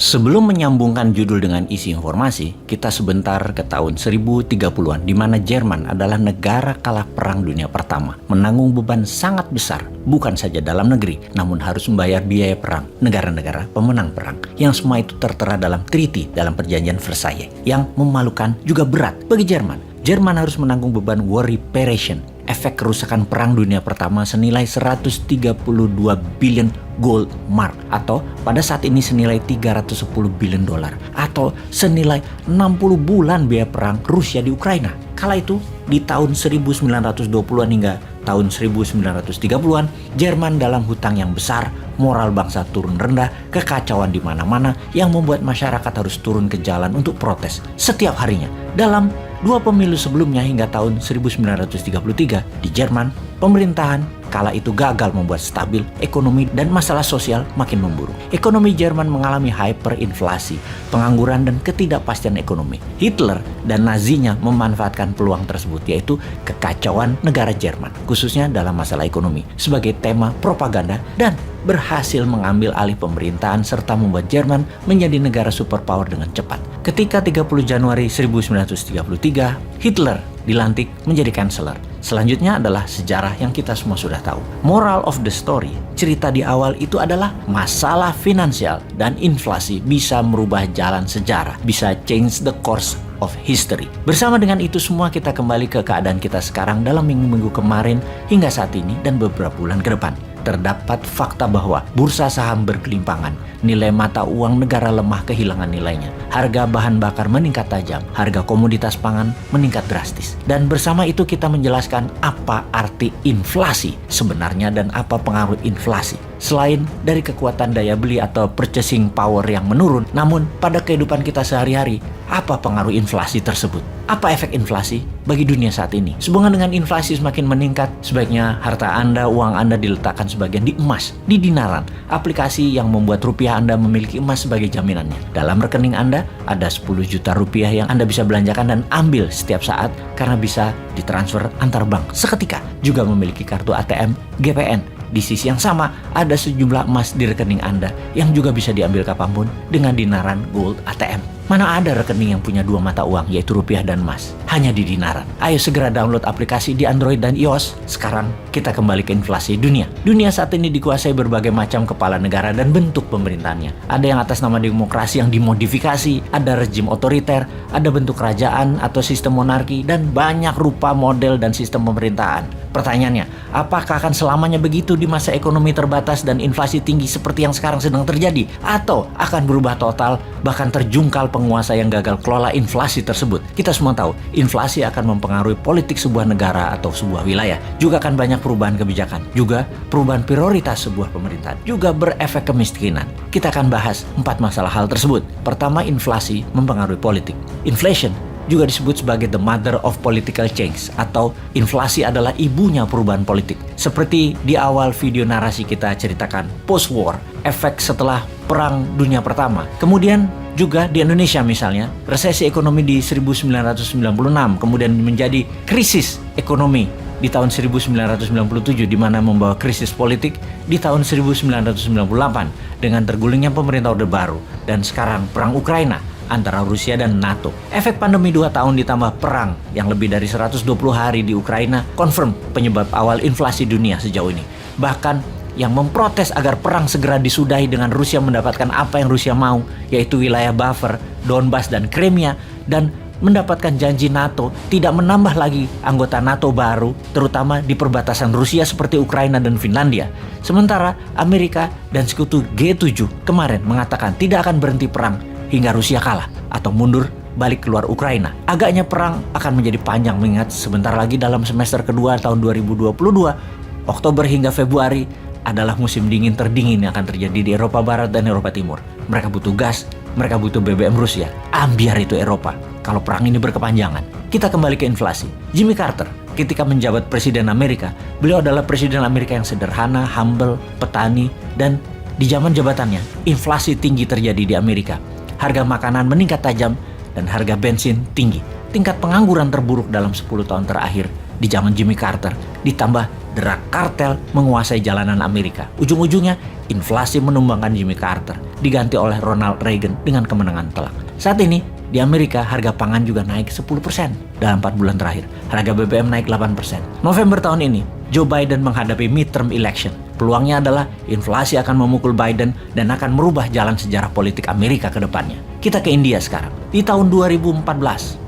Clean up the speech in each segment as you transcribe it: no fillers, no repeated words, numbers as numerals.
Sebelum menyambungkan judul dengan isi informasi, kita sebentar ke tahun 1030-an di mana Jerman adalah negara kalah Perang Dunia Pertama, menanggung beban sangat besar, bukan saja dalam negeri, namun harus membayar biaya perang negara-negara pemenang perang, yang semua itu tertera dalam treaty dalam perjanjian Versailles, yang memalukan juga berat bagi Jerman. Jerman harus menanggung beban war reparation, efek kerusakan Perang Dunia Pertama senilai 132 billion gold mark, atau pada saat ini senilai 310 billion dolar, atau senilai 60 bulan biaya perang Rusia di Ukraina. Kala itu di tahun 1920-an hingga tahun 1930-an, Jerman dalam hutang yang besar, moral bangsa turun rendah, kekacauan di mana-mana yang membuat masyarakat harus turun ke jalan untuk protes setiap harinya. Dalam 2 pemilu sebelumnya hingga tahun 1933 di Jerman, pemerintahan kala itu gagal membuat stabil ekonomi dan masalah sosial makin memburuk. Ekonomi Jerman mengalami hyperinflasi, pengangguran dan ketidakpastian ekonomi. Hitler dan Nazinya memanfaatkan peluang tersebut, yaitu kekacauan negara Jerman, khususnya dalam masalah ekonomi, sebagai tema propaganda dan berhasil mengambil alih pemerintahan serta membuat Jerman menjadi negara superpower dengan cepat. Ketika 30 Januari 1933, Hitler dilantik menjadi kanseler. Selanjutnya adalah sejarah yang kita semua sudah tahu. Moral of the story, cerita di awal itu adalah masalah finansial dan inflasi bisa merubah jalan sejarah, bisa change the course of history. Bersama dengan itu semua kita kembali ke keadaan kita sekarang dalam minggu-minggu kemarin hingga saat ini dan beberapa bulan ke depan. Terdapat fakta bahwa bursa saham berkelimpangan, nilai mata uang negara lemah kehilangan nilainya, harga bahan bakar meningkat tajam, harga komoditas pangan meningkat drastis. Dan bersama itu kita menjelaskan apa arti inflasi sebenarnya dan apa pengaruh inflasi. Selain dari kekuatan daya beli atau purchasing power yang menurun, namun pada kehidupan kita sehari-hari, apa pengaruh inflasi tersebut? Apa efek inflasi bagi dunia saat ini? Sehubungan dengan inflasi semakin meningkat, sebaiknya harta Anda, uang Anda diletakkan sebagian di emas, di dinaran, aplikasi yang membuat rupiah Anda memiliki emas sebagai jaminannya. Dalam rekening Anda ada 10 juta rupiah yang Anda bisa belanjakan dan ambil setiap saat karena bisa ditransfer antar bank seketika. Juga memiliki kartu ATM GPN. Di sisi yang sama, ada sejumlah emas di rekening Anda yang juga bisa diambil kapanpun dengan dinaran gold ATM. Mana ada rekening yang punya 2 mata uang, yaitu rupiah dan emas, hanya di dinaran. Ayo segera download aplikasi di Android dan iOS. Sekarang kita kembali ke inflasi dunia. Dunia saat ini dikuasai berbagai macam kepala negara dan bentuk pemerintahannya. Ada yang atas nama demokrasi yang dimodifikasi, ada rezim otoriter, ada bentuk kerajaan atau sistem monarki, dan banyak rupa model dan sistem pemerintahan. Pertanyaannya, apakah akan selamanya begitu di masa ekonomi terbatas dan inflasi tinggi seperti yang sekarang sedang terjadi? Atau akan berubah total, bahkan terjungkal penguasa yang gagal kelola inflasi tersebut? Kita semua tahu, inflasi akan mempengaruhi politik sebuah negara atau sebuah wilayah. Juga akan banyak perubahan kebijakan, juga perubahan prioritas sebuah pemerintahan, juga berefek kemiskinan. Kita akan bahas 4 masalah hal tersebut. Pertama, inflasi mempengaruhi politik. Inflation juga disebut sebagai the mother of political change, atau inflasi adalah ibunya perubahan politik. Seperti di awal video narasi kita ceritakan, post-war, efek setelah Perang Dunia Pertama. Kemudian juga di Indonesia misalnya, resesi ekonomi di 1996, kemudian menjadi krisis ekonomi di tahun 1997, di mana membawa krisis politik di tahun 1998 dengan tergulingnya pemerintah Orde Baru, dan sekarang perang Ukraina antara Rusia dan NATO. Efek pandemi 2 tahun ditambah perang yang lebih dari 120 hari di Ukraina confirm penyebab awal inflasi dunia sejauh ini. Bahkan yang memprotes agar perang segera disudahi dengan Rusia mendapatkan apa yang Rusia mau, yaitu wilayah buffer, Donbas dan Crimea, dan mendapatkan janji NATO tidak menambah lagi anggota NATO baru, terutama di perbatasan Rusia seperti Ukraina dan Finlandia. Sementara Amerika dan sekutu G7 kemarin mengatakan tidak akan berhenti perang hingga Rusia kalah atau mundur balik keluar Ukraina. Agaknya perang akan menjadi panjang mengingat sebentar lagi dalam semester kedua tahun 2022, Oktober hingga Februari adalah musim dingin terdingin yang akan terjadi di Eropa Barat dan Eropa Timur. Mereka butuh gas, mereka butuh BBM Rusia. Ambiar itu Eropa kalau perang ini berkepanjangan. Kita kembali ke inflasi. Jimmy Carter ketika menjabat Presiden Amerika, beliau adalah Presiden Amerika yang sederhana, humble, petani, dan di zaman jabatannya inflasi tinggi terjadi di Amerika. Harga makanan meningkat tajam dan harga bensin tinggi. Tingkat pengangguran terburuk dalam 10 tahun terakhir di zaman Jimmy Carter, ditambah derak kartel menguasai jalanan Amerika. Ujung-ujungnya inflasi menumbangkan Jimmy Carter, diganti oleh Ronald Reagan dengan kemenangan telak. Saat ini, di Amerika, harga pangan juga naik 10% dalam 4 bulan terakhir. Harga BBM naik 8%. November tahun ini, Joe Biden menghadapi midterm election. Peluangnya adalah inflasi akan memukul Biden dan akan merubah jalan sejarah politik Amerika ke depannya. Kita ke India sekarang. Di tahun 2014,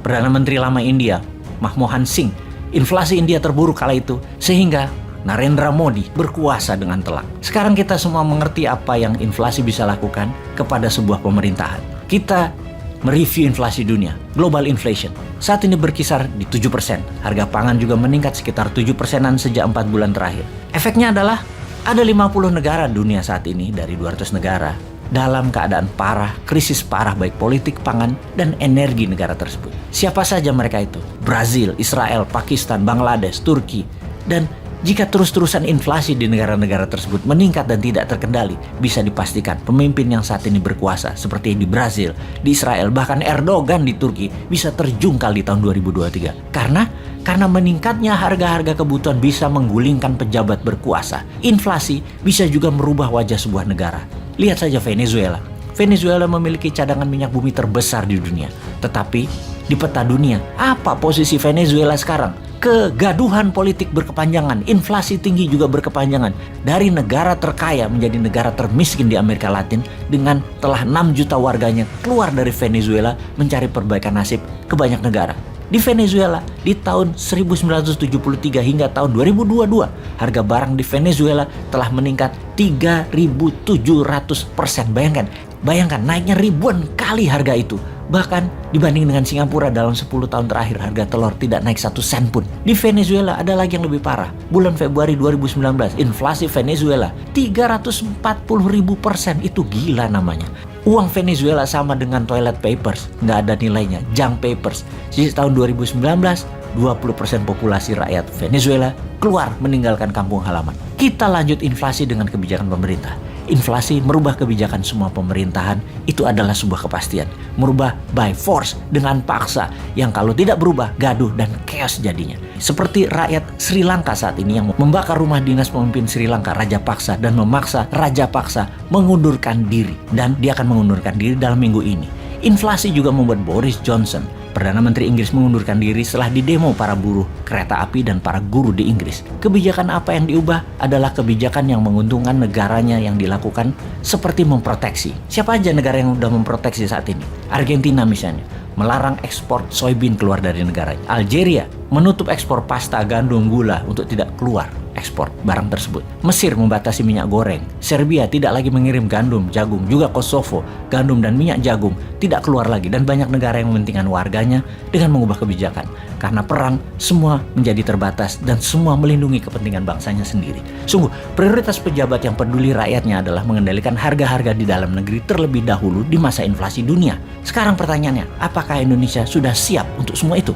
Perdana Menteri lama India, Manmohan Singh, inflasi India terburuk kala itu sehingga Narendra Modi berkuasa dengan telak. Sekarang kita semua mengerti apa yang inflasi bisa lakukan kepada sebuah pemerintahan. Kita mereview inflasi dunia, global inflation. Saat ini berkisar di 7%. Harga pangan juga meningkat sekitar 7%-an sejak 4 bulan terakhir. Efeknya adalah ada 50 negara dunia saat ini dari 200 negara dalam keadaan parah, krisis parah baik politik, pangan, dan energi negara tersebut. Siapa saja mereka itu? Brazil, Israel, Pakistan, Bangladesh, Turki, dan jika terus-terusan inflasi di negara-negara tersebut meningkat dan tidak terkendali, bisa dipastikan pemimpin yang saat ini berkuasa seperti di Brazil, di Israel, bahkan Erdogan di Turki bisa terjungkal di tahun 2023. Karena meningkatnya harga-harga kebutuhan bisa menggulingkan pejabat berkuasa. Inflasi bisa juga merubah wajah sebuah negara. Lihat saja Venezuela. Venezuela memiliki cadangan minyak bumi terbesar di dunia. Tetapi di peta dunia, apa posisi Venezuela sekarang? Kegaduhan politik berkepanjangan, inflasi tinggi juga berkepanjangan. Dari negara terkaya menjadi negara termiskin di Amerika Latin dengan telah 6 juta warganya keluar dari Venezuela mencari perbaikan nasib ke banyak negara. Di Venezuela, di tahun 1973 hingga tahun 2022, harga barang di Venezuela telah meningkat 3.700%. Bayangkan naiknya ribuan kali harga itu. Bahkan dibanding dengan Singapura dalam 10 tahun terakhir harga telur tidak naik 1 sen pun. Di Venezuela ada lagi yang lebih parah. Bulan Februari 2019 inflasi Venezuela 340.000%. Itu gila namanya. Uang Venezuela sama dengan toilet papers, nggak ada nilainya, junk papers. Sejak tahun 2019, 20% populasi rakyat Venezuela keluar meninggalkan kampung halaman. Kita lanjut inflasi dengan kebijakan pemerintah. Inflasi merubah kebijakan semua pemerintahan, itu adalah sebuah kepastian. Merubah by force dengan paksa, yang kalau tidak berubah gaduh dan chaos jadinya. Seperti rakyat Sri Lanka saat ini yang membakar rumah dinas pemimpin Sri Lanka, Raja Paksa, dan memaksa Raja Paksa mengundurkan diri. Dan dia akan mengundurkan diri dalam minggu ini. Inflasi juga membuat Boris Johnson, Perdana Menteri Inggris, mengundurkan diri setelah didemo para buruh kereta api dan para guru di Inggris. Kebijakan apa yang diubah adalah kebijakan yang menguntungkan negaranya yang dilakukan, seperti memproteksi. Siapa aja negara yang sudah memproteksi saat ini? Argentina misalnya, melarang ekspor soybean keluar dari negaranya. Algeria menutup ekspor pasta, gandum, gula untuk tidak keluar ekspor barang tersebut. Mesir membatasi minyak goreng. Serbia tidak lagi mengirim gandum, jagung. Juga Kosovo, gandum dan minyak jagung tidak keluar lagi. Dan banyak negara yang mementingkan warganya dengan mengubah kebijakan. Karena perang, semua menjadi terbatas dan semua melindungi kepentingan bangsanya sendiri. Sungguh, prioritas pejabat yang peduli rakyatnya adalah mengendalikan harga-harga di dalam negeri terlebih dahulu di masa inflasi dunia. Sekarang pertanyaannya, apakah Indonesia sudah siap untuk semua itu?